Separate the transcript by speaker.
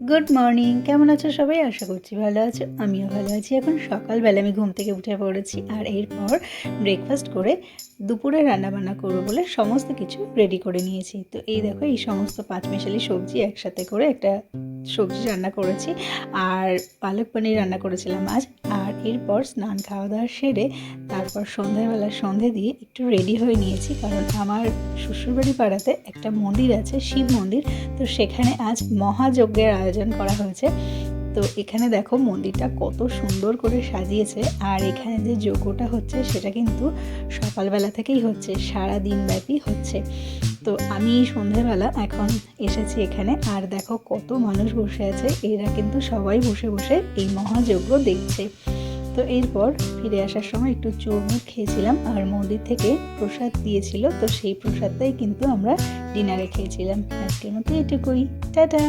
Speaker 1: Good morning, কেমন আছো সবাই? আশা করছি ভালো আছো, আমিও ভালো আছি। এখন সকালবেলা আমি ঘুম থেকে উঠে পড়েছি, আর এরপর ব্রেকফাস্ট করে দুপুরে রান্নাবান্না করবো বলে সমস্ত কিছু রেডি করে নিয়েছি। তো এই দেখো, এই সমস্ত পাঁচমিশালি সবজি একসাথে করে একটা সবজি রান্না করেছি, আর পালক পনির রান্না করেছিলাম আজ। আর এরপর স্নান খাওয়া দাওয়া সেরে তারপর সন্ধ্যাবেলা সন্ধে দিয়ে একটু রেডি হয়ে নিয়েছি, কারণ আমার শ্বশুরবাড়ি পাড়াতে একটা মন্দির আছে, শিব মন্দির। তো সেখানে আজ মহাযজ্ঞের আয়োজন করা হয়েছে। তো এখানে দেখো মন্দিরটা কত সুন্দর করে সাজিয়েছে, আর এখানে যে যজ্ঞটা হচ্ছে সেটা কিন্তু সকালবেলা থেকেই হচ্ছে, সারা দিন ব্যাপী হচ্ছে। তো আমি সন্ধ্যেবেলা এখন এসেছি এখানে, আর দেখো কত মানুষ বসে আছে, এরা কিন্তু সবাই বসে বসে এই মহাযজ্ঞ দেখছে। তো এরপর ফিরে আসার সময় একটু চুরমুর খেয়েছিলাম, আর মন্দির থেকে প্রসাদ দিয়েছিল, তো সেই প্রসাদটাই কিন্তু আমরা ডিনারে খেয়েছিলাম। আজকের মতো এটুকুই, টাটা।